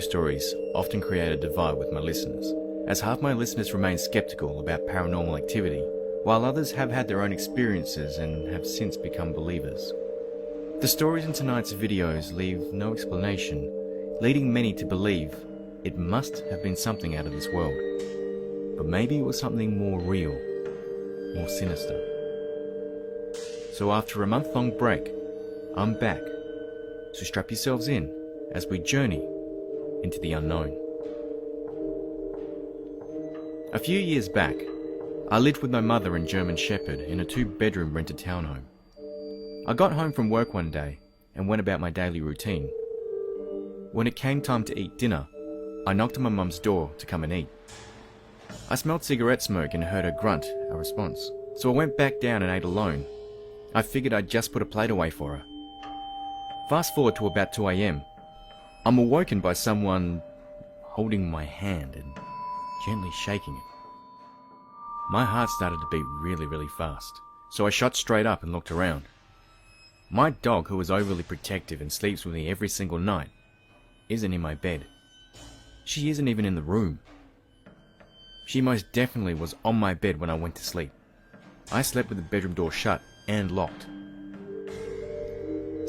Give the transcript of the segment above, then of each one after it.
Stories often create a divide with my listeners, as half my listeners remain skeptical about paranormal activity, while others have had their own experiences and have since become believers. The stories in tonight's videos leave no explanation, leading many to believe it must have been something out of this world. But maybe it was something more real, more sinister. So after a month-long break, I'm back. So strap yourselves in as we journey into the unknown. A few years back, I lived with my mother and German Shepherd in a 2-bedroom rented townhome. I got home from work one day and went about my daily routine. When it came time to eat dinner, I knocked on my mum's door to come and eat. I smelled cigarette smoke and heard her grunt a response, so I went back down and ate alone. I figured I'd just put a plate away for her. Fast forward to about 2 a.m. I'm awoken by someone holding my hand and gently shaking it. My heart started to beat really fast, so I shot straight up and looked around. My dog, who is overly protective and sleeps with me every single night, isn't in my bed. She isn't even in the room. She most definitely was on my bed when I went to sleep. I slept with the bedroom door shut and locked.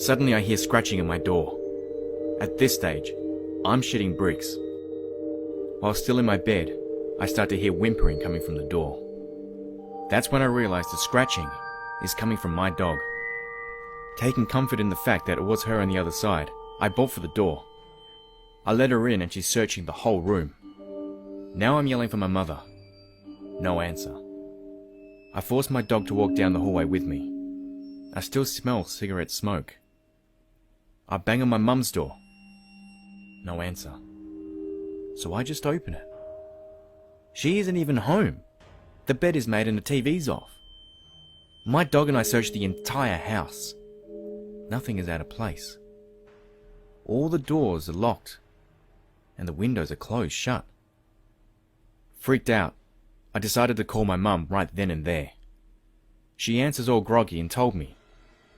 Suddenly I hear scratching at my door. At this stage, I'm shitting bricks. While still in my bed, I start to hear whimpering coming from the door. That's when I realize the scratching is coming from my dog. Taking comfort in the fact that it was her on the other side, I bolt for the door. I let her in and she's searching the whole room. Now I'm yelling for my mother. No answer. I force my dog to walk down the hallway with me. I still smell cigarette smoke. I bang on my mum's door. No answer. So I just open it. She isn't even home. The bed is made and the TV's off. My dog and I searched the entire house. Nothing is out of place. All the doors are locked and the windows are closed shut. Freaked out, I decided to call my mum right then and there. She answers all groggy and told me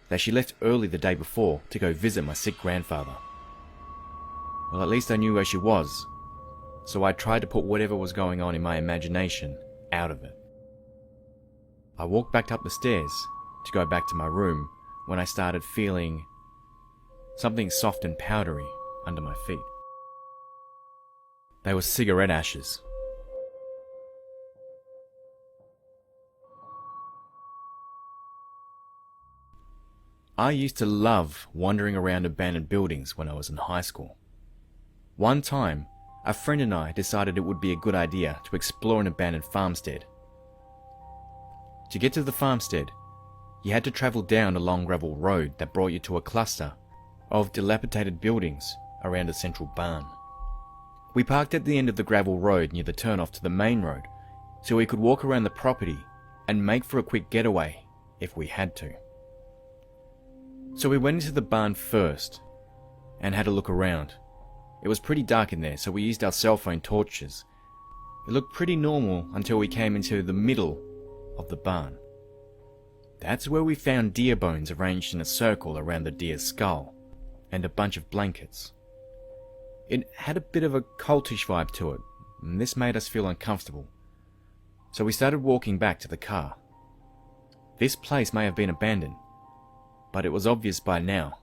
that she left early the day before to go visit my sick grandfather. Well, at least I knew where she was, so I tried to put whatever was going on in my imagination out of it. I walked back up the stairs to go back to my room when I started feeling something soft and powdery under my feet. They were cigarette ashes. I used to love wandering around abandoned buildings when I was in high school. One time, a friend and I decided it would be a good idea to explore an abandoned farmstead. To get to the farmstead, you had to travel down a long gravel road that brought you to a cluster of dilapidated buildings around a central barn. We parked at the end of the gravel road near the turnoff to the main road, so we could walk around the property and make for a quick getaway if we had to. So we went into the barn first and had a look around. It was pretty dark in there, so we used our cell phone torches. It looked pretty normal until we came into the middle of the barn. That's where we found deer bones arranged in a circle around the deer's skull, and a bunch of blankets. It had a bit of a cultish vibe to it, and this made us feel uncomfortable. So we started walking back to the car. This place may have been abandoned, but it was obvious by now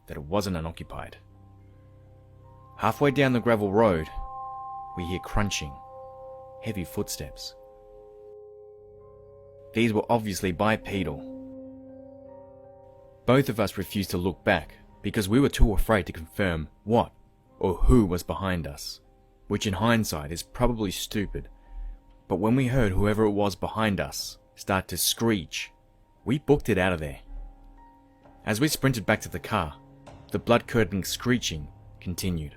that it wasn't unoccupied. Halfway down the gravel road, we hear crunching, heavy footsteps. These were obviously bipedal. Both of us refused to look back because we were too afraid to confirm what or who was behind us, which in hindsight is probably stupid. But when we heard whoever it was behind us start to screech, we booked it out of there. As we sprinted back to the car, the blood-curdling screeching continued.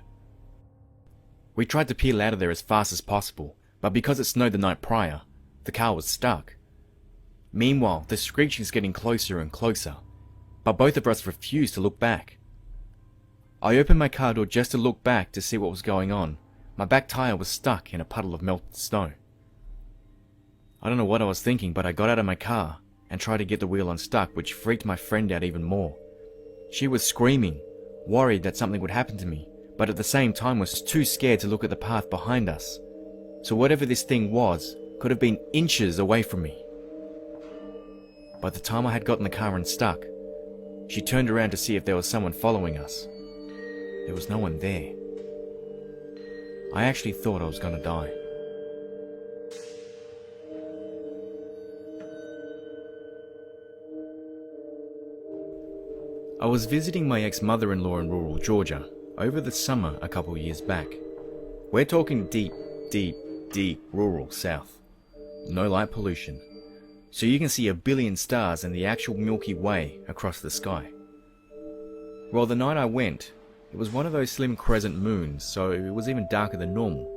We tried to peel out of there as fast as possible, but because it snowed the night prior, the car was stuck. Meanwhile, the screeching is getting closer and closer, but both of us refused to look back. I opened my car door just to look back to see what was going on. My back tire was stuck in a puddle of melted snow. I don't know what I was thinking, but I got out of my car and tried to get the wheel unstuck, which freaked my friend out even more. She was screaming, worried that something would happen to me, but at the same time was too scared to look at the path behind us. So whatever this thing was could have been inches away from me. By the time I had gotten the car unstuck, she turned around to see if there was someone following us. There was no one there. I actually thought I was going to die. I was visiting my ex-mother-in-law in rural Georgia over the summer a couple years back. We're talking deep rural south. No light pollution. So you can see a billion stars and the actual Milky Way across the sky. Well, the night I went, it was one of those slim crescent moons, so it was even darker than normal.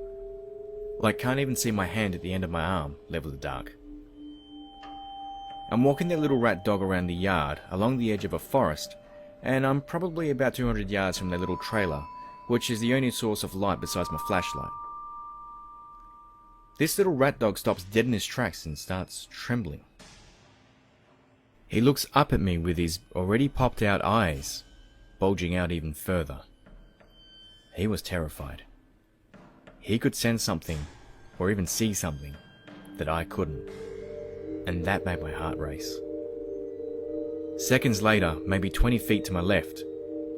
Like, can't even see my hand at the end of my arm, level of dark. I'm walking that little rat dog around the yard, along the edge of a forest, and I'm probably about 200 yards from their little trailer, which is the only source of light besides my flashlight. This little rat dog stops dead in his tracks and starts trembling. He looks up at me with his already popped out eyes, bulging out even further. He was terrified. He could sense something, or even see something, that I couldn't. And that made my heart race. Seconds later, maybe 20 feet to my left,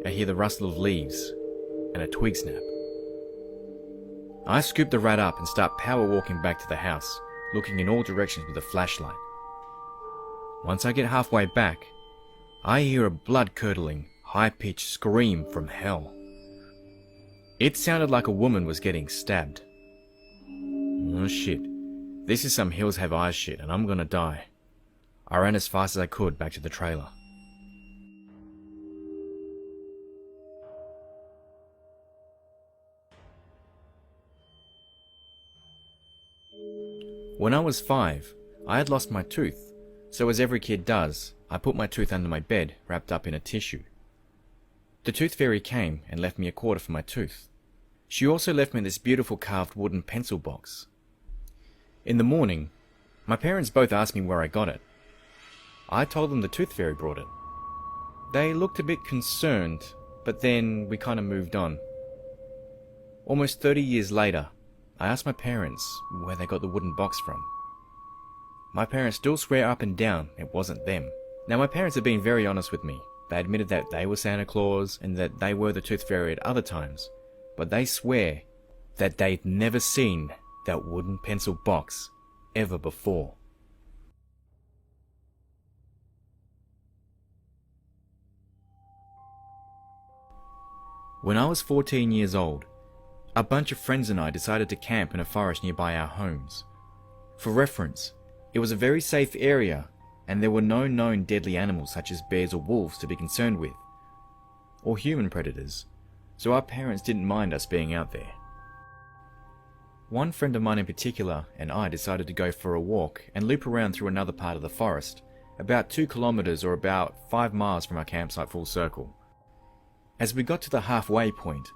I hear the rustle of leaves and a twig snap. I scoop the rat up and start power walking back to the house, looking in all directions with a flashlight. Once I get halfway back, I hear a blood-curdling, high-pitched scream from hell. It sounded like a woman was getting stabbed. Oh shit, this is some Hills Have Eyes shit and I'm gonna die. I ran as fast as I could back to the trailer. When I was 5, I had lost my tooth, so as every kid does, I put my tooth under my bed, wrapped up in a tissue. The tooth fairy came and left me a quarter for my tooth. She also left me this beautiful carved wooden pencil box. In the morning, my parents both asked me where I got it. I told them the tooth fairy brought it. They looked a bit concerned, but then we kind of moved on. Almost 30 years later, I asked my parents where they got the wooden box from. My parents still swear up and down it wasn't them. Now, my parents have been very honest with me. They admitted that they were Santa Claus and that they were the tooth fairy at other times, but they swear that they'd never seen that wooden pencil box ever before. When I was 14 years old, a bunch of friends and I decided to camp in a forest nearby our homes. For reference, it was a very safe area and there were no known deadly animals such as bears or wolves to be concerned with, or human predators, so our parents didn't mind us being out there. One friend of mine in particular and I decided to go for a walk and loop around through another part of the forest, about 2 kilometers or about 5 miles from our campsite full circle. As we got to the halfway point,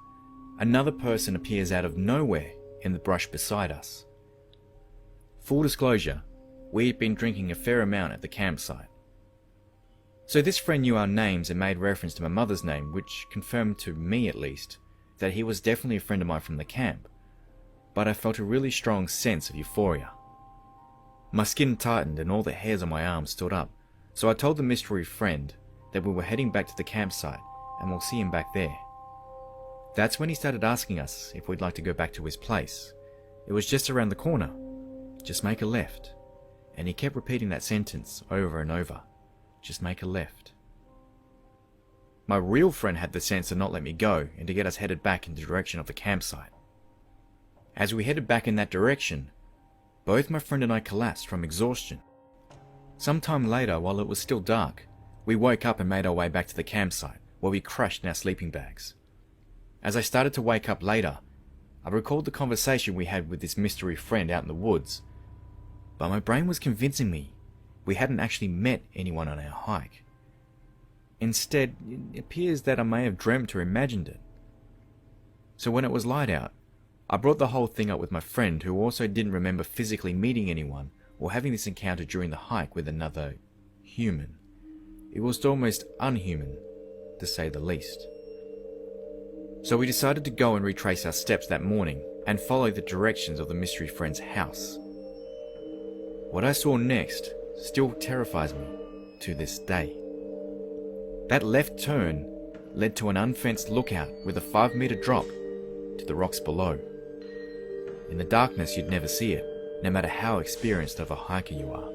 another person appears out of nowhere in the brush beside us. Full disclosure, we had been drinking a fair amount at the campsite. So this friend knew our names and made reference to my mother's name, which confirmed to me at least that he was definitely a friend of mine from the camp, but I felt a really strong sense of euphoria. My skin tightened and all the hairs on my arms stood up, so I told the mystery friend that we were heading back to the campsite and we'll see him back there. That's when he started asking us if we'd like to go back to his place. It was just around the corner. Just make a left. And he kept repeating that sentence over and over. Just make a left. My real friend had the sense to not let me go and to get us headed back in the direction of the campsite. As we headed back in that direction, both my friend and I collapsed from exhaustion. Sometime later, while it was still dark, we woke up and made our way back to the campsite, where we crashed in our sleeping bags. As I started to wake up later, I recalled the conversation we had with this mystery friend out in the woods, but my brain was convincing me we hadn't actually met anyone on our hike. Instead, it appears that I may have dreamt or imagined it. So when it was light out, I brought the whole thing up with my friend, who also didn't remember physically meeting anyone or having this encounter during the hike with another human. It was almost unhuman, to say the least. So we decided to go and retrace our steps that morning and follow the directions of the mystery friend's house. What I saw next still terrifies me to this day. That left turn led to an unfenced lookout with a 5-meter drop to the rocks below. In the darkness you'd never see it, no matter how experienced of a hiker you are.